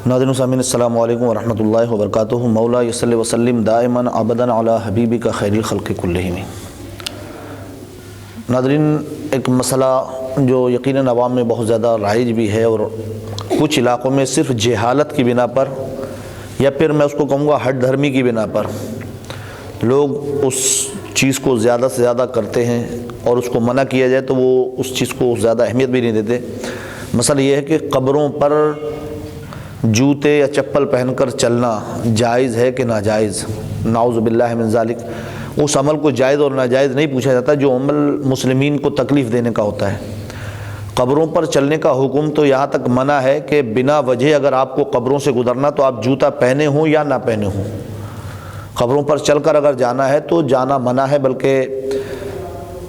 ناظرین سامعین السلام علیکم ورحمۃ اللہ وبرکاتہ۔ مولا صلی وسلم دائما ابدا علی حبیبک خیر الخلق کلہم۔ ناظرین، ایک مسئلہ جو یقیناً عوام میں بہت زیادہ رائج بھی ہے اور کچھ علاقوں میں صرف جہالت کی بنا پر یا پھر میں اس کو کہوں گا ہٹ دھرمی کی بنا پر لوگ اس چیز کو زیادہ سے زیادہ کرتے ہیں اور اس کو منع کیا جائے تو وہ اس چیز کو زیادہ اہمیت بھی نہیں دیتے۔ مسئلہ یہ ہے کہ قبروں پر جوتے یا چپل پہن کر چلنا جائز ہے کہ ناجائز؟ نعوذ باللہ من ذالک۔ اس عمل کو جائز اور ناجائز نہیں پوچھا جاتا جو عمل مسلمین کو تکلیف دینے کا ہوتا ہے۔ قبروں پر چلنے کا حکم تو یہاں تک منع ہے کہ بنا وجہ اگر آپ کو قبروں سے گزرنا تو آپ جوتا پہنے ہوں یا نہ پہنے ہوں، قبروں پر چل کر اگر جانا ہے تو جانا منع ہے، بلکہ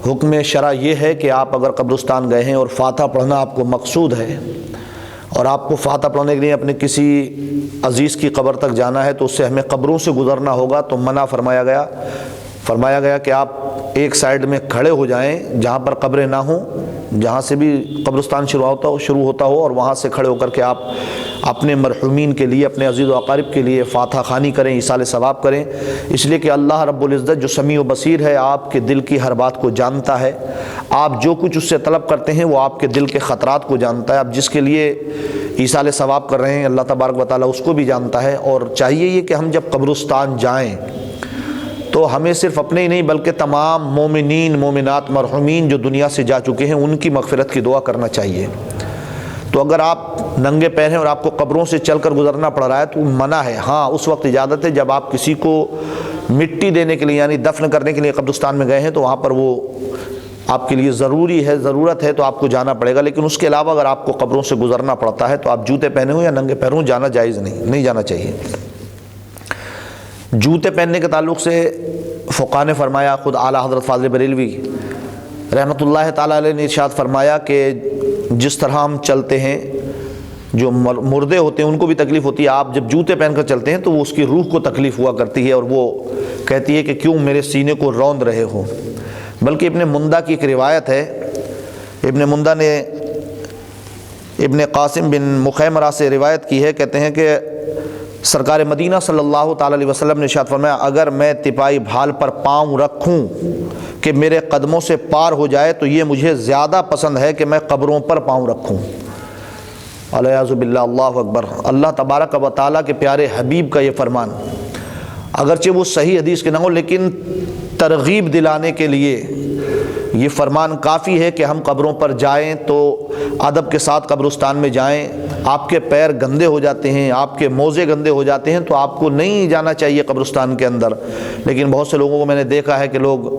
حکم شرع یہ ہے کہ آپ اگر قبرستان گئے ہیں اور فاتحہ پڑھنا آپ کو مقصود ہے اور آپ کو فاتحہ پڑھنے کے لیے اپنے کسی عزیز کی قبر تک جانا ہے تو اس سے ہمیں قبروں سے گزرنا ہوگا، تو منع فرمایا گیا کہ آپ ایک سائیڈ میں کھڑے ہو جائیں جہاں پر قبریں نہ ہوں، جہاں سے بھی قبرستان شروع ہوتا ہو اور وہاں سے کھڑے ہو کر کے آپ اپنے مرحومین کے لیے، اپنے عزیز و اقارب کے لیے فاتحہ خوانی کریں، ایصال ثواب کریں، اس لیے کہ اللہ رب العزت جو سمیع و بصیر ہے آپ کے دل کی ہر بات کو جانتا ہے۔ آپ جو کچھ اس سے طلب کرتے ہیں وہ آپ کے دل کے خطرات کو جانتا ہے، آپ جس کے لیے ایصال ثواب کر رہے ہیں اللہ تبارک و تعالیٰ اس کو بھی جانتا ہے۔ اور چاہیے یہ کہ ہم جب قبرستان جائیں تو ہمیں صرف اپنے ہی نہیں بلکہ تمام مومنین مومنات مرحومین جو دنیا سے جا چکے ہیں ان کی مغفرت کی دعا کرنا چاہیے۔ تو اگر آپ ننگے پیر ہیں اور آپ کو قبروں سے چل کر گزرنا پڑ رہا ہے تو منع ہے۔ ہاں، اس وقت اجازت ہے جب آپ کسی کو مٹی دینے کے لیے یعنی دفن کرنے کے لیے قبرستان میں گئے ہیں تو وہاں پر وہ آپ کے لیے ضرورت ہے تو آپ کو جانا پڑے گا، لیکن اس کے علاوہ اگر آپ کو قبروں سے گزرنا پڑتا ہے تو آپ جوتے پہنے ہوں یا ننگے پیر ہوں جانا جائز نہیں جانا چاہیے۔ جوتے پہننے کے تعلق سے فقہاء نے فرمایا، خود اعلیٰ حضرت فاضل بریلوی رحمۃ اللہ تعالیٰ علیہ نے ارشاد فرمایا کہ جس طرح ہم چلتے ہیں جو مردے ہوتے ہیں ان کو بھی تکلیف ہوتی ہے، آپ جب جوتے پہن کر چلتے ہیں تو وہ اس کی روح کو تکلیف ہوا کرتی ہے اور وہ کہتی ہے کہ کیوں میرے سینے کو روند رہے ہو۔ بلکہ ابن مندہ کی ایک روایت ہے، ابن مندہ نے ابن قاسم بن مخیمرہ سے روایت کی ہے، کہتے ہیں کہ سرکار مدینہ صلی اللہ تعالی علیہ وسلم نے ارشاد فرمایا، اگر میں تپائی بھال پر پاؤں رکھوں کہ میرے قدموں سے پار ہو جائے تو یہ مجھے زیادہ پسند ہے کہ میں قبروں پر پاؤں رکھوں۔ الیاذ باللہ، اللہ اکبر۔ اللہ تبارک و تعالیٰ کے پیارے حبیب کا یہ فرمان، اگرچہ وہ صحیح حدیث کے نہ ہو لیکن ترغیب دلانے کے لیے یہ فرمان کافی ہے کہ ہم قبروں پر جائیں تو ادب کے ساتھ قبرستان میں جائیں۔ آپ کے پیر گندے ہو جاتے ہیں، آپ کے موزے گندے ہو جاتے ہیں تو آپ کو نہیں جانا چاہیے قبرستان کے اندر، لیکن بہت سے لوگوں کو میں نے دیکھا ہے کہ لوگ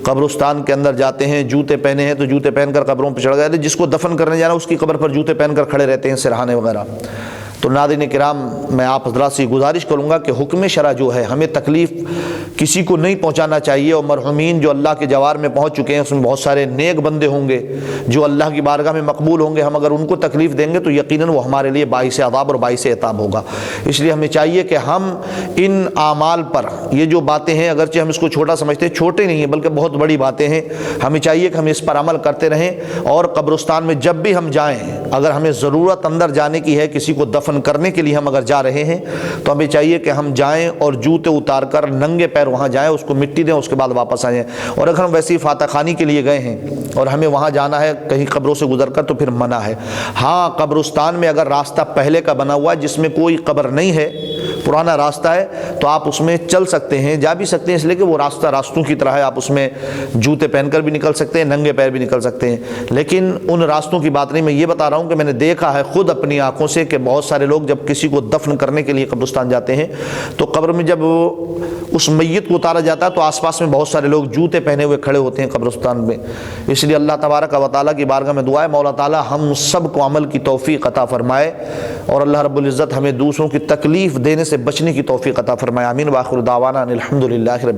قبرستان کے اندر جاتے ہیں، جوتے پہنے ہیں تو جوتے پہن کر قبروں پہ چڑھ گئے، جس کو دفن کرنے جانا اس کی قبر پر جوتے پہن کر کھڑے رہتے ہیں، سرہانے وغیرہ۔ تو ناظرین کرام، میں آپ حضرات سے گزارش کروں گا کہ حکم شرع جو ہے ہمیں تکلیف کسی کو نہیں پہنچانا چاہیے، اور مرحومین جو اللہ کے جوار میں پہنچ چکے ہیں اس میں بہت سارے نیک بندے ہوں گے جو اللہ کی بارگاہ میں مقبول ہوں گے، ہم اگر ان کو تکلیف دیں گے تو یقیناً وہ ہمارے لیے باعث عذاب اور باعث عتاب ہوگا۔ اس لیے ہمیں چاہیے کہ ہم ان اعمال پر، یہ جو باتیں ہیں اگرچہ ہم اس کو چھوٹا سمجھتے ہیں، چھوٹے نہیں ہیں بلکہ بہت بڑی باتیں ہیں، ہمیں چاہیے کہ ہم اس پر عمل کرتے رہیں۔ اور قبرستان میں جب بھی ہم جائیں، اگر ہمیں ضرورت اندر جانے کی ہے، کسی کو دفن کرنے کے لیے ہم اگر جا رہے ہیں تو ہمیں چاہیے کہ ہم جائیں اور جوتے اتار کر ننگے پیر وہاں جائیں، اس کو مٹی دیں، اس کے بعد واپس آ جائیں۔ اور اگر ہم ویسی فاتحہ خوانی کے لیے گئے ہیں اور ہمیں وہاں جانا ہے کہیں قبروں سے گزر کر تو پھر منع ہے۔ ہاں، قبرستان میں اگر راستہ پہلے کا بنا ہوا ہے جس میں کوئی قبر نہیں ہے، پرانا راستہ ہے، تو آپ اس میں چل سکتے ہیں، جا بھی سکتے ہیں، اس لیے کہ وہ راستہ راستوں کی طرح ہے، آپ اس میں جوتے پہن کر بھی نکل سکتے ہیں، ننگے پیر بھی نکل سکتے ہیں۔ لیکن ان راستوں کی بات نہیں، میں یہ بتا رہا ہوں کہ میں نے دیکھا ہے خود اپنی آنکھوں سے کہ بہت سارے لوگ جب کسی کو دفن کرنے کے لیے قبرستان جاتے ہیں تو قبر میں جب اس میت کو اتارا جاتا ہے تو آس پاس میں بہت سارے لوگ جوتے پہنے ہوئے کھڑے ہوتے ہیں قبرستان میں۔ اس لیے اللہ تبارک و تعالیٰ کی بارگاہ میں دعا ہے مولا تعالیٰ ہم سب کو عمل کی توفیق عطا فرمائے اور اللہ رب العزت ہمیں دوسروں کی تکلیف دینے سے بچنے کی توفیق عطا فرمائے۔ آمین۔ وآخر دعوانا ان الحمد للہ رب